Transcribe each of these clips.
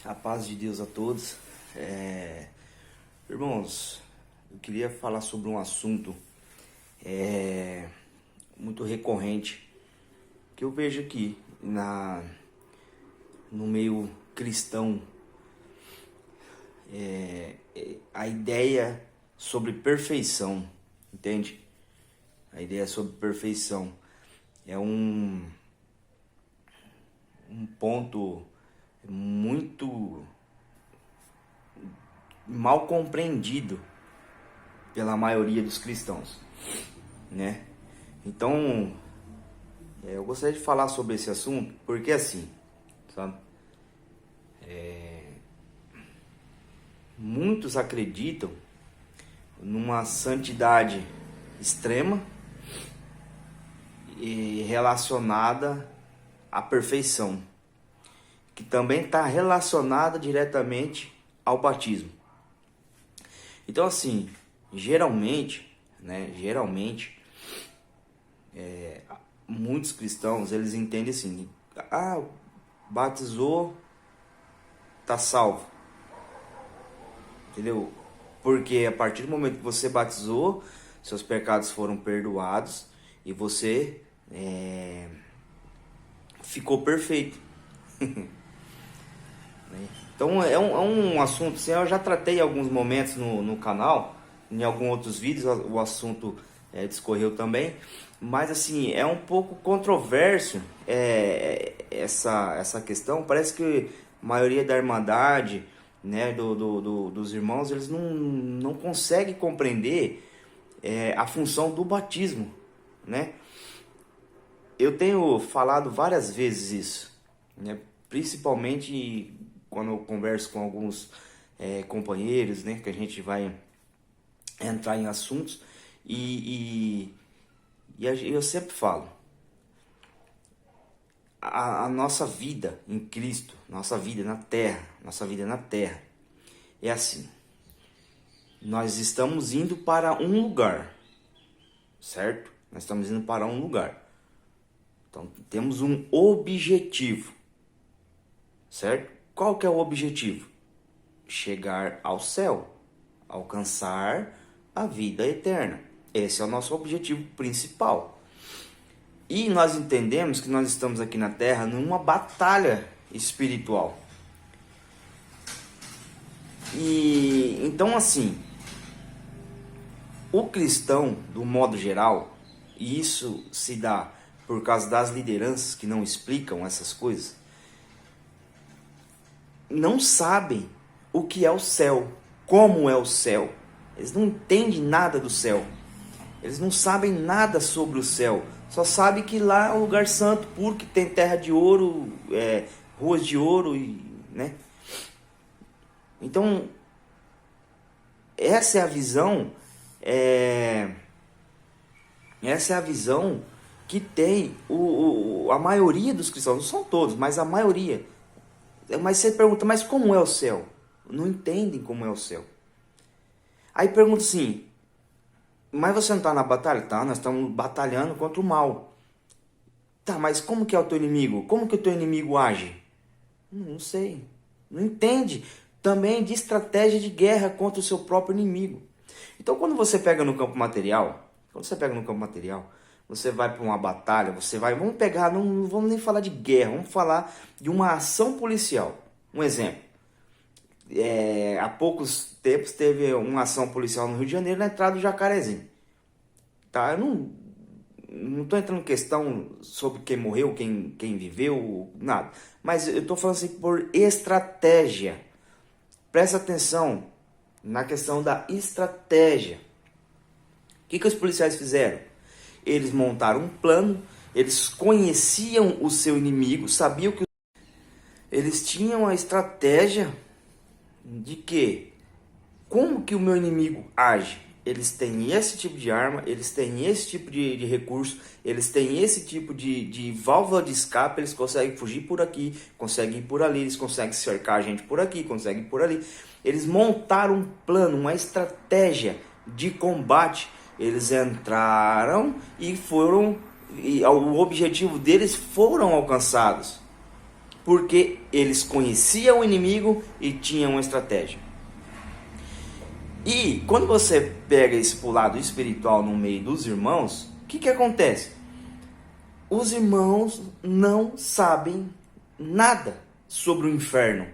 A paz de Deus a todos. Irmãos, eu queria falar sobre um assunto muito recorrente que eu vejo aqui no meio cristão. A ideia sobre perfeição, entende? A ideia sobre perfeição é um ponto muito mal compreendido pela maioria dos cristãos, né? Então, eu gostaria de falar sobre esse assunto porque assim, sabe? Muitos acreditam numa santidade extrema e relacionada à perfeição, que também está relacionada diretamente ao batismo. Então assim, geralmente, muitos cristãos, eles entendem assim, batizou, tá salvo, entendeu? Porque a partir do momento que você batizou, seus pecados foram perdoados e você ficou perfeito. Então é um assunto, assim, eu já tratei em alguns momentos no canal, em alguns outros vídeos o assunto discorreu também, mas assim, é um pouco controverso essa questão. Parece que a maioria da irmandade, né, dos irmãos, eles não conseguem compreender a função do batismo, né? Eu tenho falado várias vezes isso, né? Principalmente quando eu converso com alguns companheiros, né, que a gente vai entrar em assuntos e eu sempre falo, a nossa vida em Cristo, nossa vida na terra é assim, nós estamos indo para um lugar, certo? Nós estamos indo para um lugar, então temos um objetivo, certo? Qual que é o objetivo? Chegar ao céu, alcançar a vida eterna. Esse é o nosso objetivo principal. E nós entendemos que nós estamos aqui na Terra numa batalha espiritual. E então assim, o cristão, do modo geral, e isso se dá por causa das lideranças que não explicam essas coisas, não sabem o que é o céu, como é o céu. Eles não entendem nada do céu. Eles não sabem nada sobre o céu. Só sabem que lá é um lugar santo, puro, que tem terra de ouro, ruas de ouro, né? Então, essa é a visão, que tem a maioria dos cristãos. Não são todos, mas a maioria. Mas você pergunta, mas como é o céu? Não entendem como é o céu. Aí pergunta assim, mas você não está na batalha? Tá, nós estamos batalhando contra o mal. Tá, mas como que é o teu inimigo? Como que o teu inimigo age? Não sei. Não entende também de estratégia de guerra contra o seu próprio inimigo. Então quando você pega no campo material, você vai para uma batalha, vamos pegar, não vamos nem falar de guerra, vamos falar de uma ação policial. Um exemplo, há poucos tempos teve uma ação policial no Rio de Janeiro, na entrada do Jacarezinho. Tá? Eu não estou entrando em questão sobre quem morreu, quem viveu, nada. Mas eu estou falando assim por estratégia. Presta atenção na questão da estratégia. O que os policiais fizeram? Eles montaram um plano, eles conheciam o seu inimigo, sabiam que eles tinham a estratégia de que, como que o meu inimigo age? Eles têm esse tipo de arma, eles têm esse tipo de recurso, eles têm esse tipo de válvula de escape, eles conseguem fugir por aqui, conseguem ir por ali, eles conseguem cercar a gente por aqui, conseguem ir por ali. Eles montaram um plano, uma estratégia de combate. Eles entraram e o objetivo deles foram alcançados. porque eles conheciam o inimigo e tinham uma estratégia. E quando você pega isso pro lado espiritual no meio dos irmãos, o que acontece? Os irmãos não sabem nada sobre o inferno.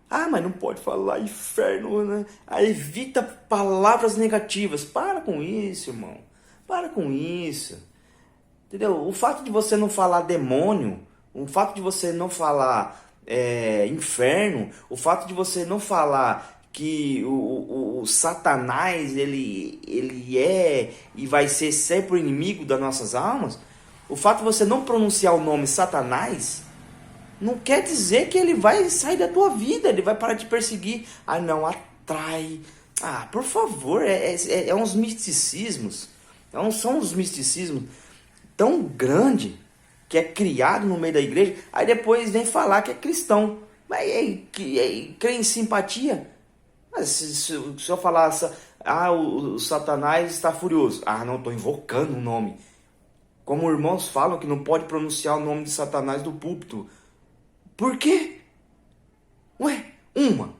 Ah, mas não pode falar inferno, né? Aí evita palavras negativas. Para com isso, irmão. Para com isso. Entendeu? O fato de você não falar demônio, o fato de você não falar inferno, o fato de você não falar que o Satanás ele é e vai ser sempre o inimigo das nossas almas, o fato de você não pronunciar o nome Satanás não quer dizer que ele vai sair da tua vida, ele vai parar de perseguir. Ah, não, atrai. Ah, por favor, é uns misticismos, são uns misticismos tão grande que é criado no meio da igreja, aí depois vem falar que é cristão. Mas crê em simpatia? Mas se eu falar, o Satanás está furioso. Ah, não, estou invocando o nome. Como irmãos falam que não pode pronunciar o nome de Satanás do púlpito. Por quê? Ué, uma.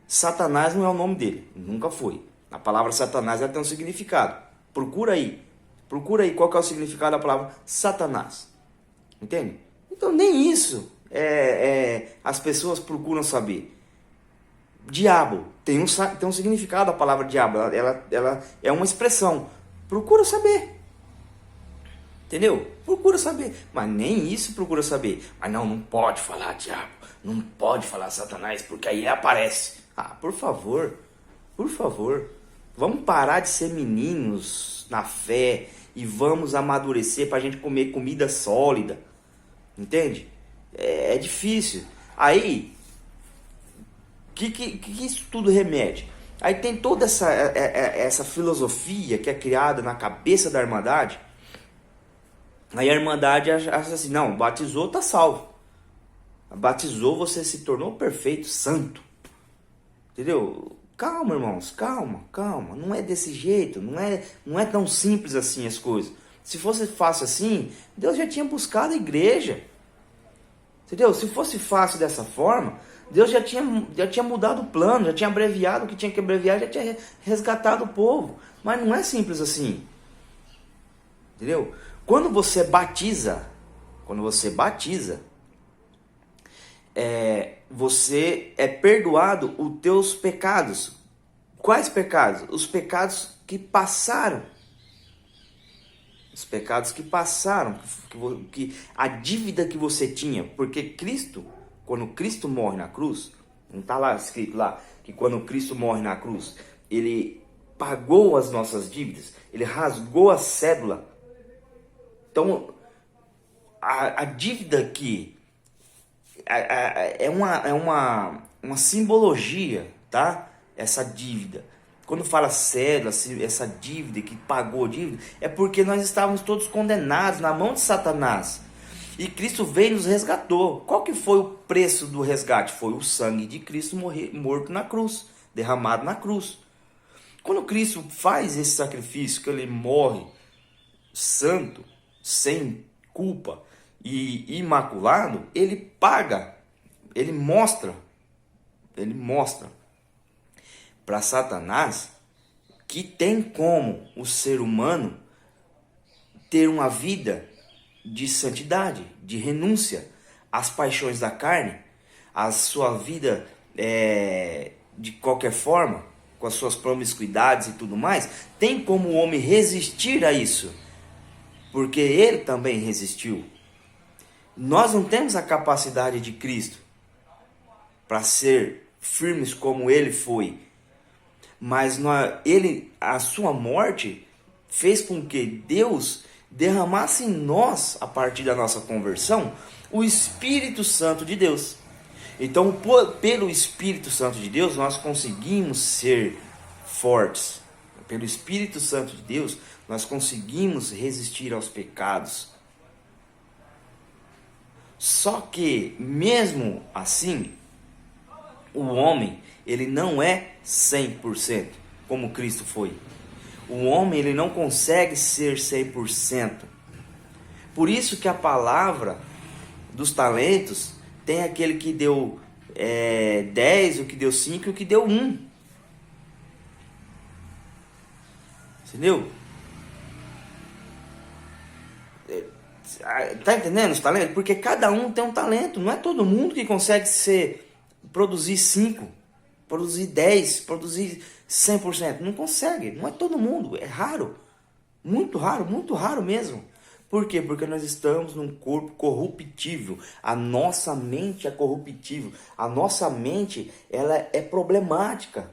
Satanás não é o nome dele, nunca foi. A palavra Satanás ela tem um significado. Procura aí qual que é o significado da palavra Satanás. Entende? Então nem isso as pessoas procuram saber. Diabo tem um significado a palavra diabo, ela é uma expressão. Procura saber. Entendeu? Procura saber. Mas nem isso procura saber. Mas não pode falar diabo, não pode falar Satanás, porque aí aparece. Ah, por favor, vamos parar de ser meninos na fé e vamos amadurecer para a gente comer comida sólida. Entende? É difícil. Aí, que isso tudo remete? Aí tem toda essa filosofia que é criada na cabeça da Irmandade. Aí a Irmandade acha assim, não, batizou, tá salvo. Batizou, você se tornou perfeito, santo. Entendeu? Calma, irmãos, calma. Não é desse jeito, não é tão simples assim as coisas. Se fosse fácil assim, Deus já tinha buscado a igreja. Entendeu? Se fosse fácil dessa forma, Deus já tinha mudado o plano, já tinha abreviado o que tinha que abreviar, já tinha resgatado o povo. Mas não é simples assim. Entendeu? Quando você batiza, você é perdoado os teus pecados. Quais pecados? Os pecados que passaram. Os pecados que passaram, que a dívida que você tinha. Porque Cristo, quando Cristo morre na cruz, não está lá escrito lá, que quando Cristo morre na cruz, Ele pagou as nossas dívidas, Ele rasgou a cédula. Então, a dívida aqui é uma simbologia, tá? Essa dívida. Quando fala cédula, essa dívida que pagou a dívida, é porque nós estávamos todos condenados na mão de Satanás. E Cristo veio e nos resgatou. Qual que foi o preço do resgate? Foi o sangue de Cristo morto na cruz, derramado na cruz. Quando Cristo faz esse sacrifício, que Ele morre santo, sem culpa e imaculado, Ele paga, Ele mostra para Satanás que tem como o ser humano ter uma vida de santidade, de renúncia às paixões da carne, à sua vida de qualquer forma, com as suas promiscuidades e tudo mais. Tem como o homem resistir a isso, porque ele também resistiu. Nós não temos a capacidade de Cristo para ser firmes como ele foi. Mas a sua morte fez com que Deus derramasse em nós, a partir da nossa conversão, o Espírito Santo de Deus. Então, pelo Espírito Santo de Deus, nós conseguimos ser fortes. Pelo Espírito Santo de Deus, nós conseguimos resistir aos pecados. Só que, mesmo assim, o homem, ele não é 100%, como Cristo foi. O homem, ele não consegue ser 100%. Por isso que a palavra dos talentos, tem aquele que deu 10, o que deu 5 e o que deu 1. Entendeu? Tá entendendo os talentos? Porque cada um tem um talento. Não é todo mundo que consegue produzir 5, produzir 10, produzir 100%. Não consegue. Não é todo mundo. É raro. Muito raro mesmo. Por quê? Porque nós estamos num corpo corruptível. A nossa mente é corruptível. A nossa mente, ela é problemática.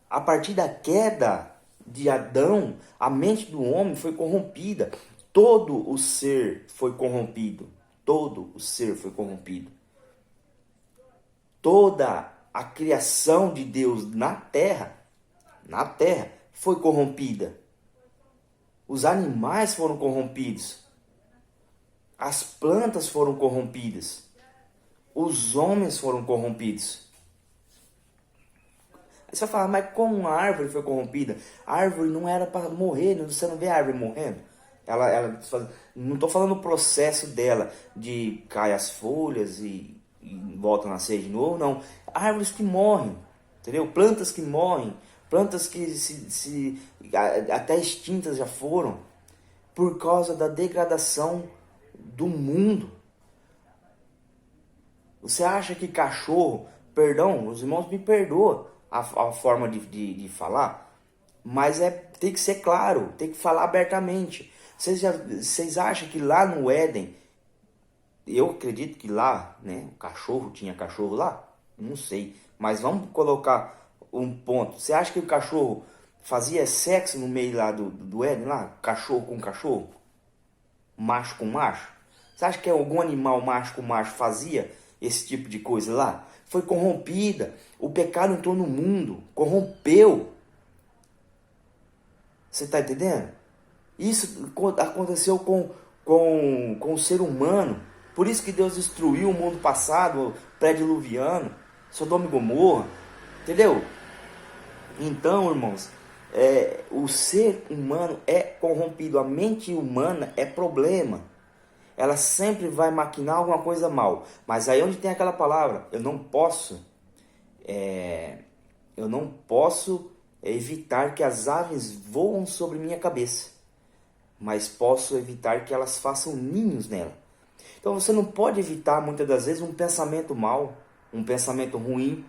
A partir da queda de Adão, a mente do homem foi corrompida. Todo o ser foi corrompido. Todo o ser foi corrompido. Toda a criação de Deus na terra foi corrompida. Os animais foram corrompidos. As plantas foram corrompidas. Os homens foram corrompidos. Aí você vai falar, mas como a árvore foi corrompida? A árvore não era para morrer, você não vê a árvore morrendo? Não estou falando o processo dela, de cair as folhas e volta a nascer de novo, não. Árvores que morrem, entendeu? Plantas que morrem, plantas que até extintas já foram, por causa da degradação do mundo. Você acha que cachorro, perdão, os irmãos me perdoam a forma de falar, mas tem que ser claro, tem que falar abertamente. Vocês acham que lá no Éden, eu acredito que lá, né, tinha cachorro lá? Não sei, mas vamos colocar um ponto. Você acha que o cachorro fazia sexo no meio lá do Éden, lá? Cachorro com cachorro? Macho com macho? Você acha que algum animal macho com macho fazia esse tipo de coisa lá? Foi corrompida. O pecado entrou no mundo, corrompeu. Você está entendendo? Isso aconteceu com o ser humano. Por isso que Deus destruiu o mundo passado, pré-diluviano, Sodoma e Gomorra. Entendeu? Então, irmãos, o ser humano é corrompido. A mente humana é problema. Ela sempre vai maquinar alguma coisa mal. Mas aí onde tem aquela palavra, eu não posso evitar que as aves voam sobre minha cabeça, mas posso evitar que elas façam ninhos nela. Então você não pode evitar muitas das vezes um pensamento mau, um pensamento ruim,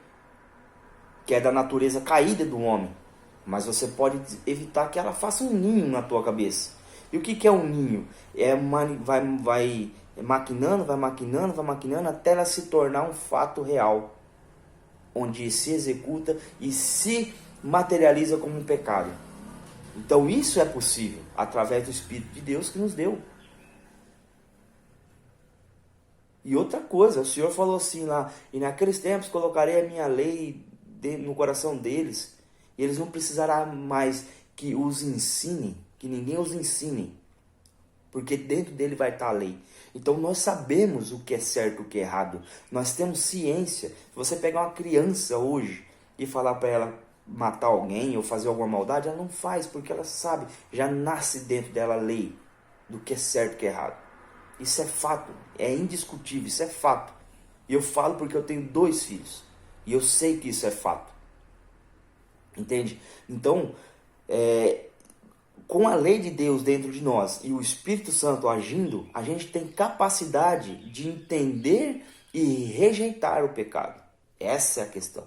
que é da natureza caída do homem, mas você pode evitar que ela faça um ninho na tua cabeça. E o que é um ninho? Vai maquinando até ela se tornar um fato real, onde se executa e se materializa como um pecado. Então isso é possível através do Espírito de Deus que nos deu. E outra coisa, o Senhor falou assim lá, e naqueles tempos colocarei a minha lei no coração deles, e eles não precisarão mais que os ensinem, que ninguém os ensine, porque dentro dele vai estar a lei. Então nós sabemos o que é certo e o que é errado, nós temos ciência. Se você pegar uma criança hoje e falar para ela matar alguém ou fazer alguma maldade, ela não faz, porque ela sabe, já nasce dentro dela a lei do que é certo e o que é errado. Isso é fato, é indiscutível, isso é fato. E eu falo porque eu tenho 2 filhos, e eu sei que isso é fato. Entende? Então, com a lei de Deus dentro de nós e o Espírito Santo agindo, a gente tem capacidade de entender e rejeitar o pecado. Essa é a questão.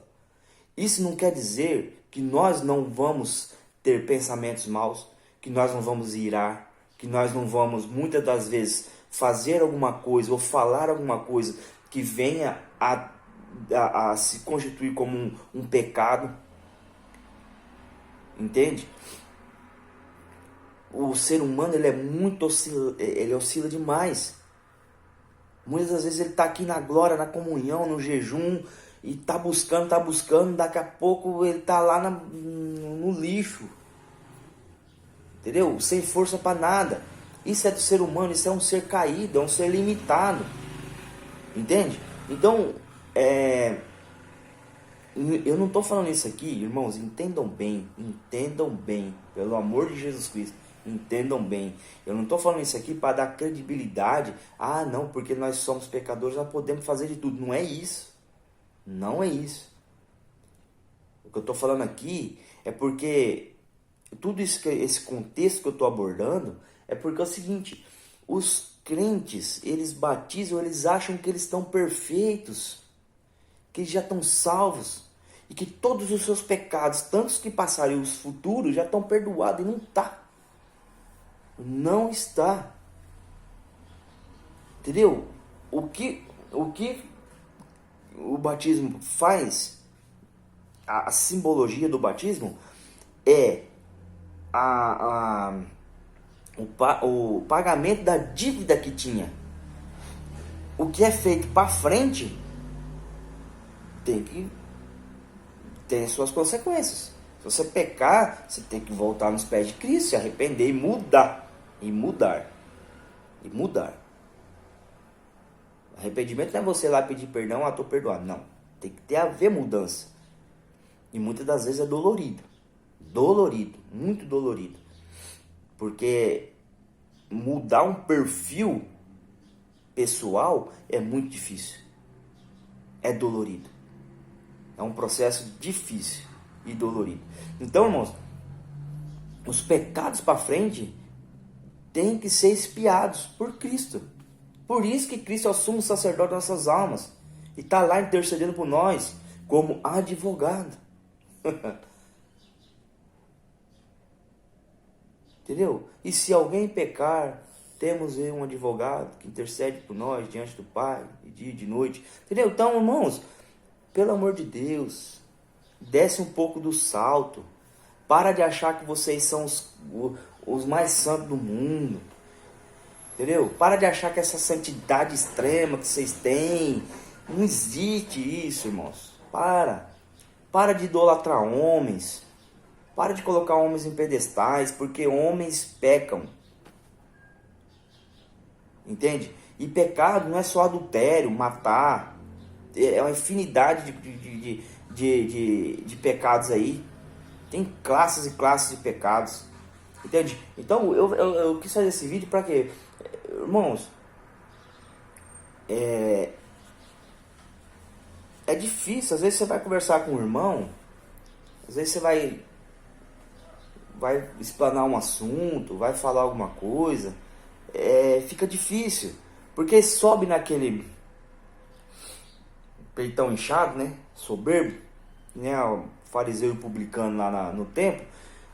Isso não quer dizer que nós não vamos ter pensamentos maus, que nós não vamos irar, que nós não vamos, muitas das vezes, fazer alguma coisa ou falar alguma coisa que venha a se constituir como um pecado. Entende? O ser humano, ele oscila demais. Muitas das vezes ele está aqui na glória, na comunhão, no jejum, e está buscando, daqui a pouco ele está lá no lixo. Entendeu? Sem força para nada. Isso é do ser humano, isso é um ser caído, é um ser limitado. Entende? Então, eu não estou falando isso aqui, irmãos, entendam bem, pelo amor de Jesus Cristo. Entendam bem, eu não estou falando isso aqui para dar credibilidade. Ah, não, porque nós somos pecadores, nós podemos fazer de tudo. Não é isso. Não é isso. O que eu estou falando aqui é porque tudo isso, esse contexto que eu estou abordando, é porque é o seguinte: os crentes, eles batizam, eles acham que eles estão perfeitos, que eles já estão salvos, e que todos os seus pecados, tantos que passaram e os futuros, já estão perdoados, e não está. Não está. Entendeu? O que o batismo faz, a simbologia do batismo é o pagamento da dívida que tinha. O que é feito para frente tem suas consequências. Se você pecar, você tem que voltar nos pés de Cristo, se arrepender e mudar. E mudar. Arrependimento não é você lá pedir perdão, estou perdoado. Não. Tem que haver mudança. E muitas das vezes é dolorido. Dolorido. Muito dolorido. Porque mudar um perfil pessoal é muito difícil. É dolorido. É um processo difícil e dolorido. Então, irmãos, os pecados para frente têm que ser expiados por Cristo. Por isso que Cristo é o sumo sacerdote das nossas almas. E está lá intercedendo por nós como advogado. Entendeu? E se alguém pecar, temos um advogado que intercede por nós diante do Pai, de dia e de noite. Entendeu? Então, irmãos, pelo amor de Deus, desce um pouco do salto. Para de achar que vocês são os mais santos do mundo. Entendeu? Para de achar que essa santidade extrema que vocês têm, não existe isso, irmãos. Para de idolatrar homens. Para de colocar homens em pedestais, porque homens pecam. Entende? E pecado não é só adultério, matar. É uma infinidade de pecados aí. Tem classes e classes de pecados. Entende? Então eu quis fazer esse vídeo para quê? Irmãos, é difícil. Às vezes você vai conversar com um irmão, às vezes você vai explanar um assunto, vai falar alguma coisa, fica difícil, porque sobe naquele peitão inchado, né, soberbo, né, o fariseu e publicano lá no templo.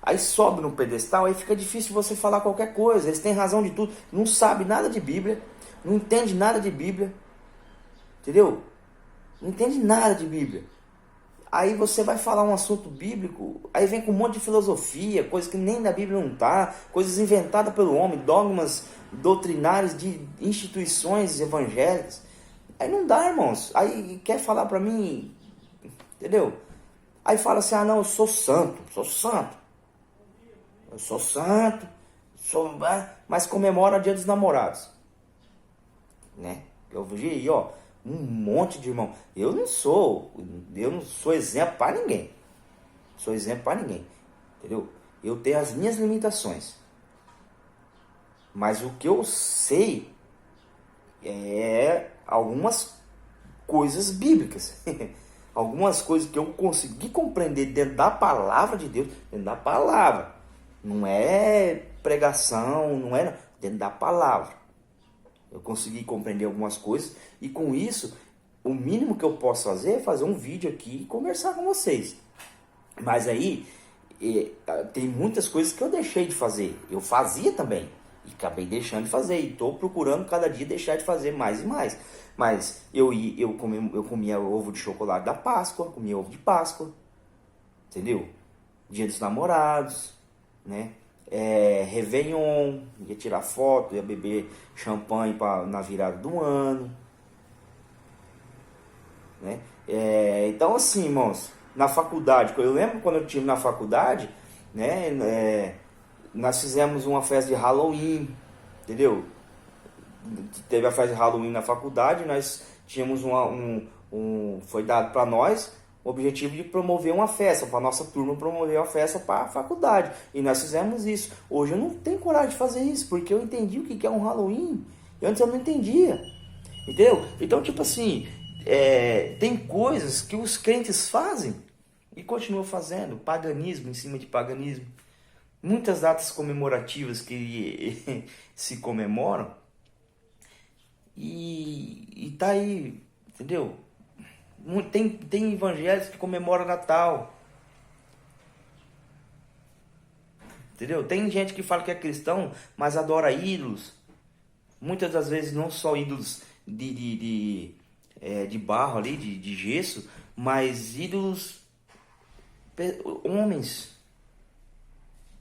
Aí sobe no pedestal, aí fica difícil você falar qualquer coisa. Eles têm razão de tudo, não sabe nada de Bíblia, não entende nada de Bíblia, entendeu? Não entende nada de Bíblia. Aí você vai falar um assunto bíblico, aí vem com um monte de filosofia, coisas que nem na Bíblia não tá, coisas inventadas pelo homem, dogmas doutrinários de instituições evangélicas. Aí não dá, irmãos. Aí quer falar pra mim, entendeu? Aí fala assim: ah, não, eu sou santo, mas comemora o Dia dos Namorados, né? Eu vi aí, ó, um monte de irmão. Eu não sou exemplo para ninguém. Entendeu? Eu tenho as minhas limitações. Mas o que eu sei é algumas coisas bíblicas. Algumas coisas que eu consegui compreender dentro da palavra de Deus, dentro da palavra. Não é pregação, não é dentro da palavra. Eu consegui compreender algumas coisas e com isso, o mínimo que eu posso fazer é fazer um vídeo aqui e conversar com vocês. Mas aí, tem muitas coisas que eu deixei de fazer. Eu fazia também e acabei deixando de fazer. E estou procurando cada dia deixar de fazer mais e mais. Mas eu comia ovo de chocolate da Páscoa, comia ovo de Páscoa, entendeu? Dia dos Namorados, né? Réveillon, ia tirar foto, ia beber champanhe na virada do ano, né? Então assim, irmãos, na faculdade, eu lembro quando eu estive na faculdade, né? Nós fizemos uma festa de Halloween, entendeu? Teve a festa de Halloween na faculdade, nós tínhamos foi dado para nós o objetivo de promover uma festa, para a nossa turma promover uma festa para a faculdade. E nós fizemos isso. Hoje eu não tenho coragem de fazer isso, porque eu entendi o que é um Halloween. E antes eu não entendia. Entendeu? Então, tipo assim, tem coisas que os crentes fazem e continuam fazendo. Paganismo em cima de paganismo. Muitas datas comemorativas que se comemoram. E tá aí, entendeu? Tem evangelhos que comemoram Natal. Entendeu? Tem gente que fala que é cristão, mas adora ídolos. Muitas das vezes não só ídolos de barro ali, de gesso, mas ídolos homens.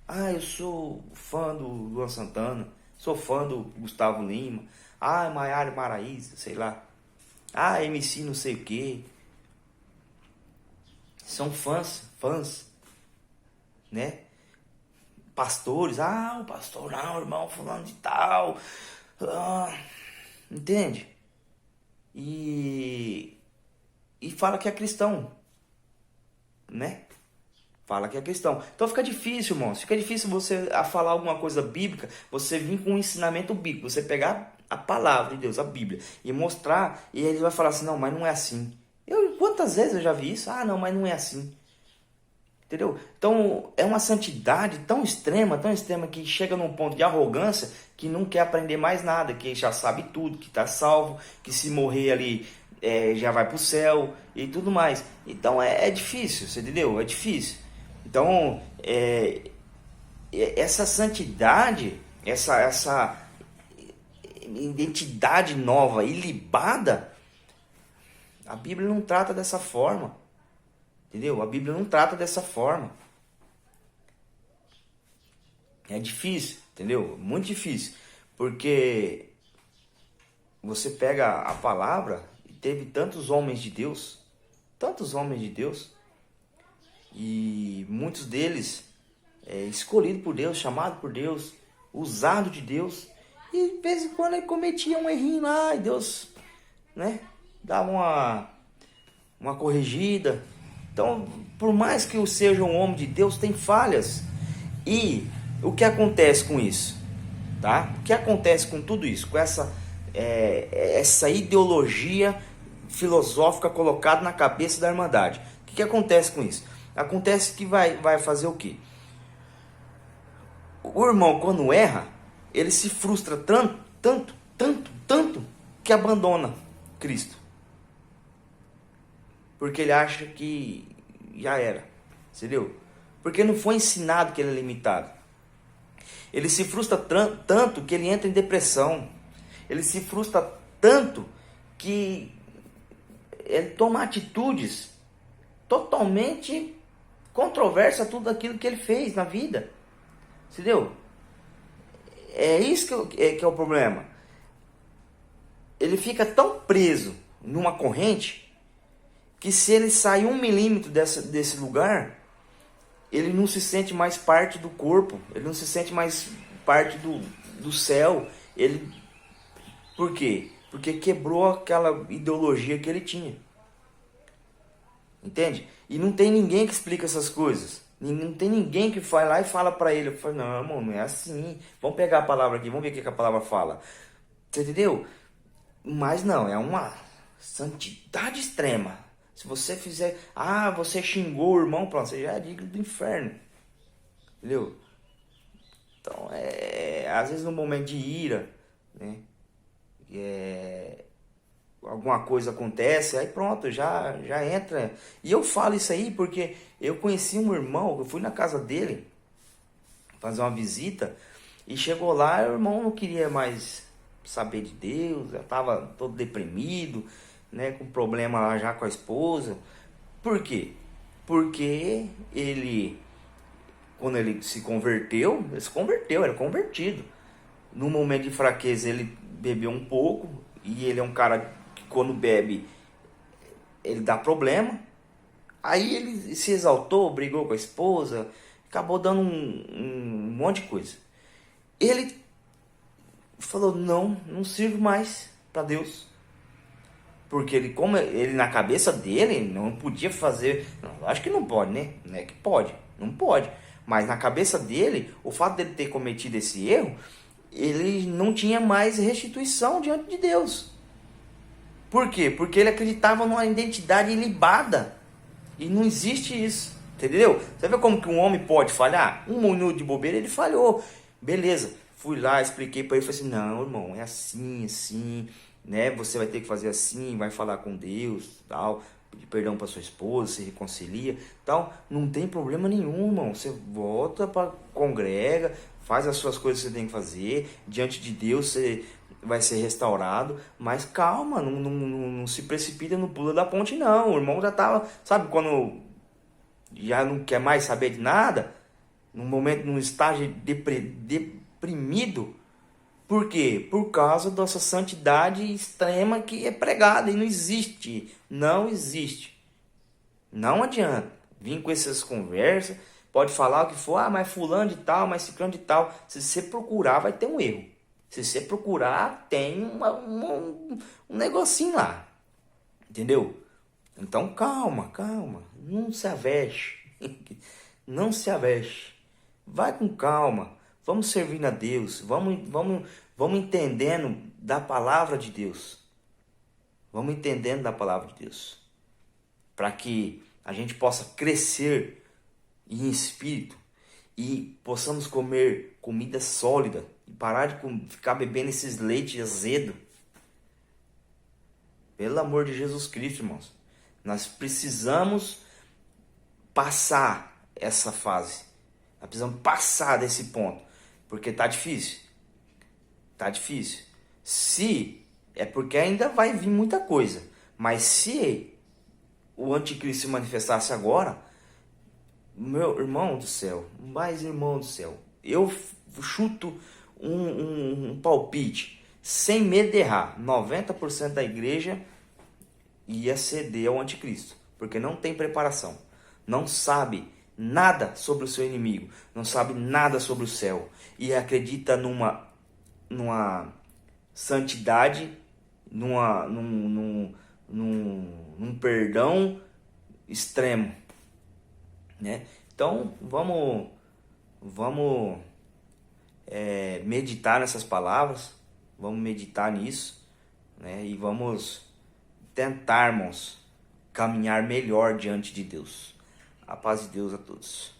Ah, eu sou fã do Luan Santana, sou fã do Gustavo Lima, ah, Maiara Maraíza, sei lá, ah, MC não sei o que. São fãs, né? Pastores, ah, o pastor não, irmão, fulano de tal, entende? E fala que é cristão, né? Fala que é cristão. Então fica difícil, irmãos. Fica difícil você a falar alguma coisa bíblica, você vir com um ensinamento bíblico, você pegar a palavra de Deus, a Bíblia, e mostrar, e ele vai falar assim, não, mas não é assim. Quantas vezes eu já vi isso? Ah, não, mas não é assim. Entendeu? Então é uma santidade tão extrema, que chega num ponto de arrogância que não quer aprender mais nada, que já sabe tudo, que está salvo, que se morrer ali já vai para o céu e tudo mais. Então é difícil, você entendeu? É difícil. Então essa santidade, essa identidade nova, ilibada, a Bíblia não trata dessa forma. Entendeu? A Bíblia não trata dessa forma. É difícil, entendeu? Muito difícil. Porque você pega a palavra e teve tantos homens de Deus, e muitos deles escolhidos por Deus, chamados por Deus, usados de Deus, e de vez em quando ele cometia um errinho lá, e Deus, né, dava uma corrigida. Então, por mais que eu seja um homem de Deus, tem falhas. E o que acontece com isso? Tá? O que acontece com tudo isso? Com essa ideologia filosófica colocada na cabeça da Irmandade. O que acontece com isso? Acontece que vai fazer o quê? O irmão, quando erra, ele se frustra tanto, que abandona Cristo. Porque ele acha que já era, entendeu? Porque não foi ensinado que ele é limitado. Ele se frustra tanto que ele entra em depressão. Ele se frustra tanto que ele toma atitudes totalmente controversas a tudo aquilo que ele fez na vida. Entendeu? É isso que é o problema. Ele fica tão preso numa corrente que se ele sair 1 milímetro desse lugar, ele não se sente mais parte do corpo, ele não se sente mais parte do céu. Por quê? Porque quebrou aquela ideologia que ele tinha. Entende? E não tem ninguém que explica essas coisas. Não tem ninguém que vai lá e fala para ele. Eu falo, não, irmão, não é assim. Vamos pegar a palavra aqui, vamos ver o que a palavra fala. Você entendeu? Mas não, é uma santidade extrema. Se você fizer, você xingou o irmão, pronto, você já é digno do inferno. Entendeu? Então, às vezes no momento de ira, né? Alguma coisa acontece, aí pronto, já entra. E eu falo isso aí porque eu conheci um irmão, eu fui na casa dele fazer uma visita, e chegou lá, o irmão não queria mais saber de Deus, já estava todo deprimido, né, com problema lá já com a esposa. Por quê? Porque ele, quando ele se converteu, era convertido. No momento de fraqueza ele bebeu um pouco, e ele é um cara que quando bebe, ele dá problema. Aí ele se exaltou, brigou com a esposa, acabou dando um monte de coisa. Ele falou, não sirvo mais para Deus. Porque ele, como ele na cabeça dele, não podia fazer. Não, acho que não pode, né? Não é que pode, não pode. Mas na cabeça dele, o fato dele ter cometido esse erro, ele não tinha mais restituição diante de Deus. Por quê? Porque ele acreditava numa identidade ilibada. E não existe isso. Entendeu? Você vê como que um homem pode falhar? Um minuto de bobeira ele falhou. Beleza. Fui lá, expliquei para ele, falei assim, não, irmão, é assim, assim, né? Você vai ter que fazer assim, vai falar com Deus, tal, pedir perdão para sua esposa, se reconcilia, tal. Não tem problema nenhum, irmão. Você volta para congrega, faz as suas coisas que você tem que fazer, diante de Deus você vai ser restaurado, mas calma, não se precipita no pulo da ponte não. O irmão já tava, sabe, quando já não quer mais saber de nada, num momento, num estágio deprimido. Por quê? Por causa dessa santidade extrema que é pregada e não existe. Não existe. Não adianta vir com essas conversas. Pode falar o que for, ah, mas fulano de tal, mas ciclano de tal. Se você procurar, vai ter um erro. Se você procurar, tem um negocinho lá. Entendeu? Então calma, calma. Não se avexe. Não se avexe. Vai com calma. Vamos servindo a Deus. Vamos entendendo da palavra de Deus. Vamos entendendo da palavra de Deus. Para que a gente possa crescer em espírito e possamos comer comida sólida e parar de ficar bebendo esses leites azedo. Pelo amor de Jesus Cristo, irmãos. Nós precisamos passar essa fase. Nós precisamos passar desse ponto. Porque tá difícil. Tá difícil. Se é porque ainda vai vir muita coisa. Mas se o anticristo se manifestasse agora, meu irmão do céu, mais irmão do céu, eu chuto um palpite, sem medo de errar, 90% da igreja ia ceder ao anticristo, porque não tem preparação, não sabe nada sobre o seu inimigo, não sabe nada sobre o céu, e acredita numa santidade, num perdão extremo, né? Então vamos meditar nessas palavras, vamos meditar nisso, né? E vamos tentarmos caminhar melhor diante de Deus. A paz de Deus a todos.